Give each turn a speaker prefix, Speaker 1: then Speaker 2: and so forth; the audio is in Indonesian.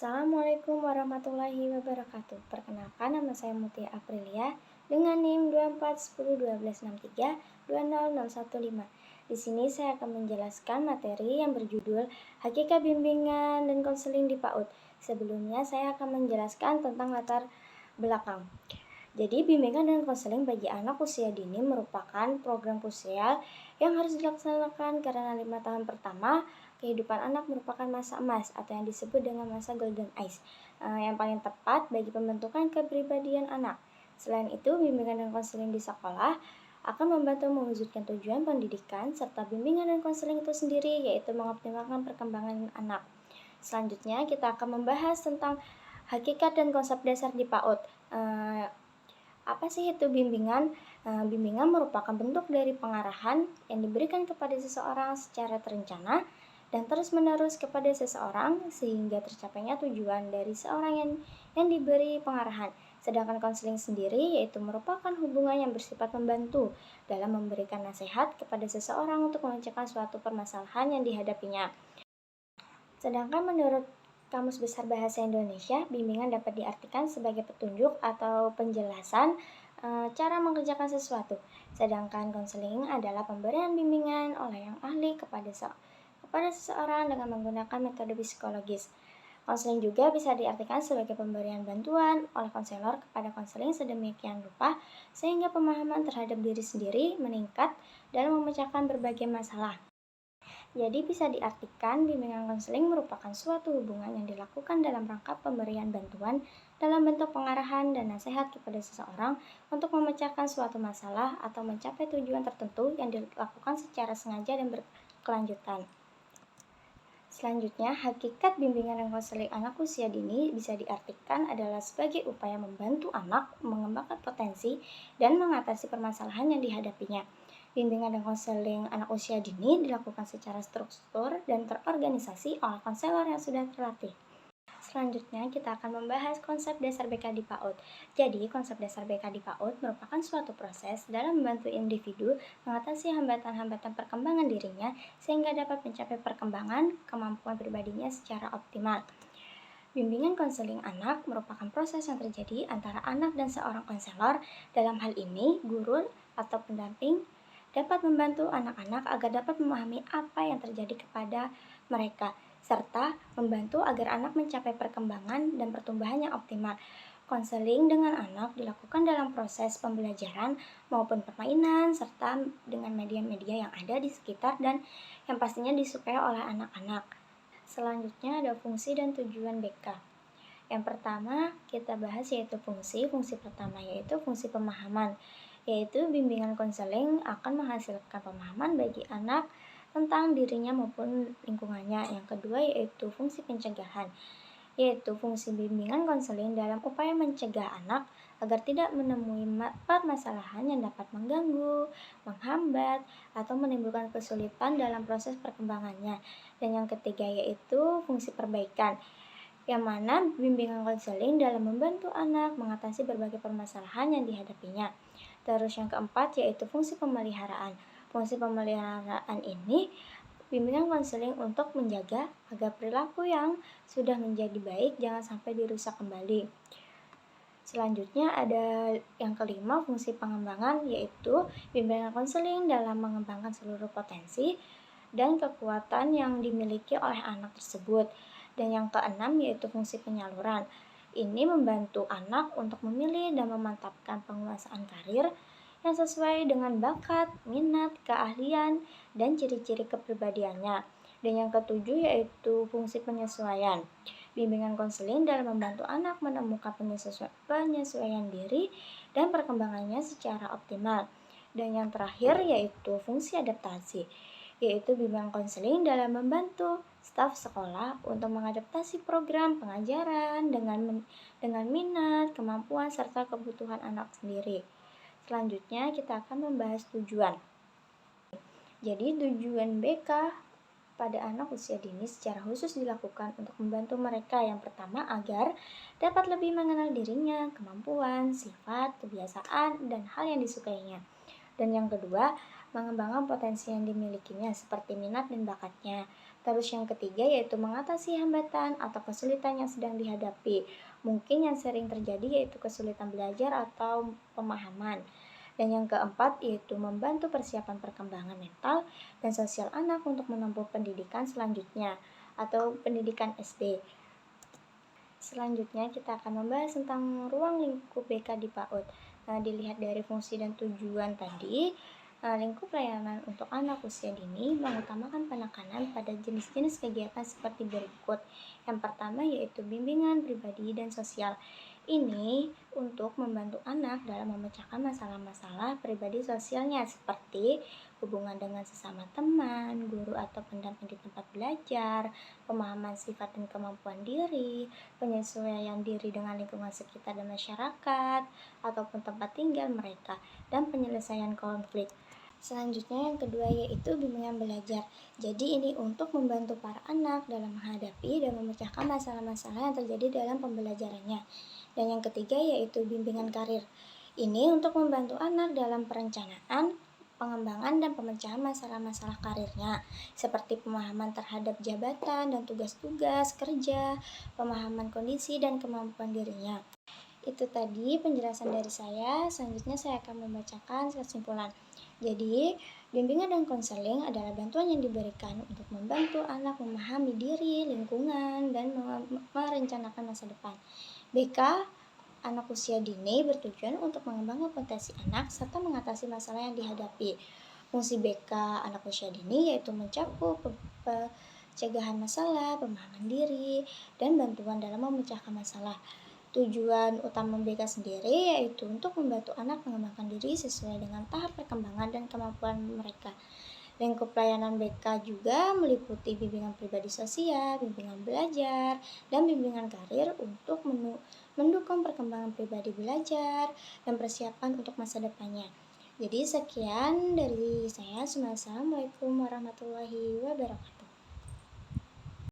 Speaker 1: Assalamualaikum warahmatullahi wabarakatuh. Perkenalkan, nama saya Mutia Aprilia dengan NIM 24101263200615. Di sini saya akan menjelaskan materi yang berjudul Hakikat Bimbingan dan Konseling di PAUD. Sebelumnya saya akan menjelaskan tentang latar belakang. Jadi, bimbingan dan konseling bagi anak usia dini merupakan program krusial yang harus dilaksanakan karena 5 tahun pertama kehidupan anak merupakan masa emas atau yang disebut dengan masa golden age, yang paling tepat bagi pembentukan kepribadian anak. Selain itu, bimbingan dan konseling di sekolah akan membantu mewujudkan tujuan pendidikan serta bimbingan dan konseling itu sendiri yaitu mengoptimalkan perkembangan anak. Selanjutnya kita akan membahas tentang hakikat dan konsep dasar di PAUD. Apa sih itu bimbingan? Bimbingan merupakan bentuk dari pengarahan yang diberikan kepada seseorang secara terencana dan terus-menerus kepada seseorang sehingga tercapainya tujuan dari seorang yang diberi pengarahan. Sedangkan konseling sendiri yaitu merupakan hubungan yang bersifat membantu dalam memberikan nasihat kepada seseorang untuk memecahkan suatu permasalahan yang dihadapinya. Sedangkan menurut Kamus Besar Bahasa Indonesia, bimbingan dapat diartikan sebagai petunjuk atau penjelasan cara mengerjakan sesuatu. Sedangkan konseling adalah pemberian bimbingan oleh yang ahli kepada seseorang dengan menggunakan metode psikologis. Konseling juga bisa diartikan sebagai pemberian bantuan oleh konselor kepada konseling sedemikian rupa sehingga pemahaman terhadap diri sendiri meningkat dalam memecahkan berbagai masalah. Jadi bisa diartikan bimbingan konseling merupakan suatu hubungan yang dilakukan dalam rangka pemberian bantuan dalam bentuk pengarahan dan nasihat kepada seseorang untuk memecahkan suatu masalah atau mencapai tujuan tertentu yang dilakukan secara sengaja dan berkelanjutan. Selanjutnya, hakikat bimbingan dan konseling anak usia dini bisa diartikan adalah sebagai upaya membantu anak mengembangkan potensi dan mengatasi permasalahan yang dihadapinya. Bimbingan dan konseling anak usia dini dilakukan secara struktur dan terorganisasi oleh konselor yang sudah terlatih. Selanjutnya, kita akan membahas konsep dasar BK di PAUD. Jadi, konsep dasar BK di PAUD merupakan suatu proses dalam membantu individu mengatasi hambatan-hambatan perkembangan dirinya sehingga dapat mencapai perkembangan kemampuan pribadinya secara optimal. Bimbingan konseling anak merupakan proses yang terjadi antara anak dan seorang konselor. Dalam hal ini, guru atau pendamping dapat membantu anak-anak agar dapat memahami apa yang terjadi kepada mereka, serta membantu agar anak mencapai perkembangan dan pertumbuhan yang optimal. Konseling dengan anak dilakukan dalam proses pembelajaran maupun permainan, serta dengan media-media yang ada di sekitar dan yang pastinya disukai oleh anak-anak. Selanjutnya ada fungsi dan tujuan BK. Yang pertama kita bahas yaitu fungsi pertama yaitu fungsi pemahaman, yaitu bimbingan konseling akan menghasilkan pemahaman bagi anak tentang dirinya maupun lingkungannya. Yang kedua yaitu fungsi pencegahan, yaitu fungsi bimbingan konseling dalam upaya mencegah anak agar tidak menemui permasalahan yang dapat mengganggu, menghambat, atau menimbulkan kesulitan dalam proses perkembangannya. Dan yang ketiga yaitu fungsi perbaikan, yang mana bimbingan konseling dalam membantu anak mengatasi berbagai permasalahan yang dihadapinya. Terus yang keempat yaitu fungsi pemeliharaan. Fungsi pemeliharaan ini bimbingan konseling untuk menjaga agar perilaku yang sudah menjadi baik jangan sampai dirusak kembali. Selanjutnya ada yang kelima fungsi pengembangan, yaitu bimbingan konseling dalam mengembangkan seluruh potensi dan kekuatan yang dimiliki oleh anak tersebut. Dan yang keenam yaitu fungsi penyaluran. Ini membantu anak untuk memilih dan memantapkan penguasaan karir yang sesuai dengan bakat, minat, keahlian, dan ciri-ciri kepribadiannya. Dan yang ketujuh yaitu fungsi penyesuaian. Bimbingan konseling dalam membantu anak menemukan penyesuaian diri dan perkembangannya secara optimal. Dan yang terakhir yaitu fungsi adaptasi, yaitu bimbingan konseling dalam membantu staf sekolah untuk mengadaptasi program pengajaran dengan minat, kemampuan, serta kebutuhan anak sendiri. Selanjutnya kita akan membahas tujuan. Jadi tujuan BK pada anak usia dini secara khusus dilakukan untuk membantu mereka yang pertama agar dapat lebih mengenal dirinya, kemampuan, sifat, kebiasaan, dan hal yang disukainya. Dan yang kedua, mengembangkan potensi yang dimilikinya seperti minat dan bakatnya. Terus yang ketiga yaitu mengatasi hambatan atau kesulitan yang sedang dihadapi. Mungkin yang sering terjadi yaitu kesulitan belajar atau pemahaman. Dan yang keempat yaitu membantu persiapan perkembangan mental dan sosial anak untuk menempuh pendidikan selanjutnya atau pendidikan SD. Selanjutnya kita akan membahas tentang ruang lingkup BK di PAUD. Nah, dilihat dari fungsi dan tujuan tadi, lingkup layanan untuk anak usia dini mengutamakan penekanan pada jenis-jenis kegiatan seperti berikut. Yang pertama yaitu bimbingan pribadi dan sosial. Ini untuk membantu anak dalam memecahkan masalah-masalah pribadi sosialnya seperti hubungan dengan sesama teman, guru atau pendamping di tempat belajar, pemahaman sifat dan kemampuan diri, penyesuaian diri dengan lingkungan sekitar dan masyarakat, ataupun tempat tinggal mereka, dan penyelesaian konflik. Selanjutnya yang kedua yaitu bimbingan belajar. Jadi ini untuk membantu para anak dalam menghadapi dan memecahkan masalah-masalah yang terjadi dalam pembelajarannya. Dan yang ketiga yaitu bimbingan karir. Ini untuk membantu anak dalam perencanaan, pengembangan dan pemecahan masalah-masalah karirnya, seperti pemahaman terhadap jabatan dan tugas-tugas kerja, pemahaman kondisi dan kemampuan dirinya. Itu tadi penjelasan dari saya. Selanjutnya saya akan membacakan kesimpulan. Jadi, bimbingan dan konseling adalah bantuan yang diberikan untuk membantu anak memahami diri, lingkungan, dan merencanakan masa depan. BK anak usia dini bertujuan untuk mengembangkan potensi anak serta mengatasi masalah yang dihadapi. Fungsi BK anak usia dini yaitu mencakup pencegahan masalah, pemahaman diri, dan bantuan dalam memecahkan masalah. Tujuan utama BK sendiri yaitu untuk membantu anak mengembangkan diri sesuai dengan tahap perkembangan dan kemampuan mereka. Lingkup pelayanan BK juga meliputi bimbingan pribadi sosial, bimbingan belajar, dan bimbingan karir untuk mendukung perkembangan pribadi belajar dan persiapan untuk masa depannya. Jadi sekian dari saya. Assalamualaikum warahmatullahi wabarakatuh.